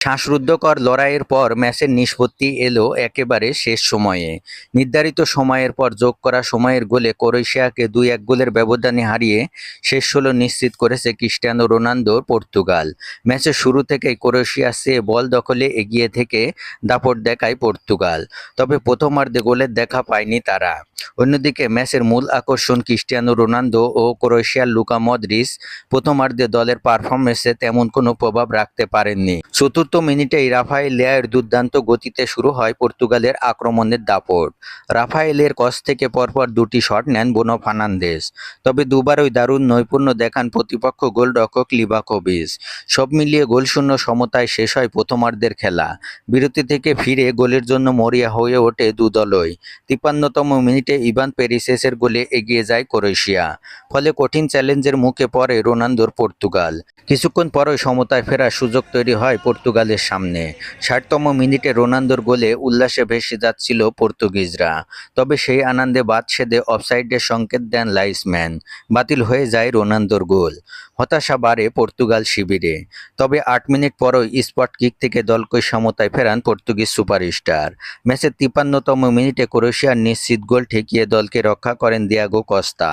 শ্বাসরুদ্ধকর লড়াইয়ের পর ম্যাচের নিষ্পত্তি এলো একেবারে শেষ সময়ে। নির্ধারিত সময়ের পর যোগ করা সময়ের গোলে ক্রোয়েশিয়াকে 2-1 গোলের ব্যবধানে হারিয়ে শেষ 16 নিশ্চিত করেছে ক্রিস্টিয়ানো রোনালদোর পর্তুগাল। ম্যাচের শুরু থেকেই ক্রোয়েশিয়ার চেয়ে বল দখলে এগিয়ে থেকে দাপট দেখায় পর্তুগাল, তবে প্রথমার্ধে গোলের দেখা পায়নি তারা। অন্যদিকে ম্যাচের মূল আকর্ষণ ক্রিস্টিয়ানো রোনালদো ও ক্রোয়েশিয়ার লুকা মদ্রিচ প্রথমার্ধে দলের পারফরম্যান্সে তেমন কোনো প্রভাব রাখতে পারেননি। চতুর্থ মিনিটেই রাফায়েল লিয়াওর দুর্দান্ত গতিতে শুরু হয় পর্তুগালের আক্রমণের দাপট। রাফায়েলের ক্রস থেকে পরপর দুটি শট নেন ব্রুনো ফার্নান্দেজ, তবে দুবারই দারুণ নৈপুণ্য দেখান প্রতিপক্ষ গোলরক্ষক লিভাকোভিচ। সব মিলিয়ে গোলশূন্য সমতায় শেষ হয় প্রথমার্ধের খেলা। বিরতি থেকে ফিরে গোলের জন্য মরিয়া হয়ে ওঠে দুদলই। 53তম মিনিটে ইভান পেরিসিচের গোলে এগিয়ে যায় ক্রোয়েশিয়া, ফলে কঠিন চ্যালেঞ্জের মুখে পড়ে রোনালদোর পর্তুগাল। কিছুক্ষণ পরই সমতায় ফেরার সুযোগ তৈরি হয় পর্তুগালের সামনে। 60তম মিনিটে রোনালদোর গোলে উল্লাসে ভেসে যাচ্ছিল পর্তুগিজরা, তবে সেই আনন্দে বাদ সেধে অফসাইডের সংকেত দেন লাইসম্যান। বাতিল হয়ে যায় রোনালদোর গোল। হতাশা বাড়ে পর্তুগাল শিবিরে, তবে 8 মিনিট পরই স্পট কিক থেকে দলকে সমতায় ফেরান পর্তুগিজ সুপারস্টার। ম্যাচের 53তম মিনিটে ক্রোয়েশিয়ার নিশ্চিত গোল ঠেকিয়ে দলকে রক্ষা করেন দিয়াগো কস্তা।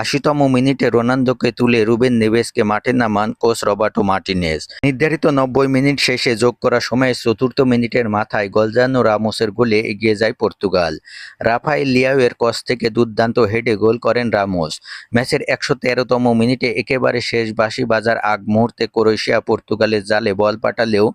80তম মিনিটে রোনালদোকে তুলে রুবেন নেভেসকে মাঠে নামান কোচ রবার্টো মার্টিনেজ। নির্ধারিত 90 মিনিট শেষে যোগ করা সময়ে চতুর্থ মিনিটের মাথায় গলজানো রামোসের গোলে এগিয়ে যায় পর্তুগাল। রাফায়েল লিয়াওয়ের ক্রস থেকে দুর্দান্ত হেডে গোল করেন রামোস। ম্যাচের 113তম মিনিটে একেবারে শেষ বাঁশি বাজার আগ মুহূর্তে ক্রোয়েশিয়া পর্তুগালের জালে বল পাঠালেও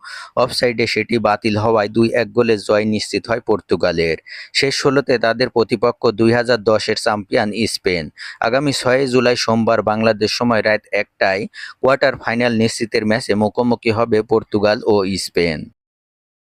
অফসাইডে সেটি বাতিল হওয়ায় 2-1 গোলে জয় নিশ্চিত হয় পর্তুগালের। শেষ 16তে তাদের প্রতিপক্ষ 2010-এর চ্যাম্পিয়ন স্পেন। আগামী 6 জুলাই সোমবার বাংলাদেশ সময় রাত 1টায় কোয়ার্টার ফাইনাল নিশ্চিতের ম্যাচে মুখোমুখি হবে পর্তুগাল ও স্পেন।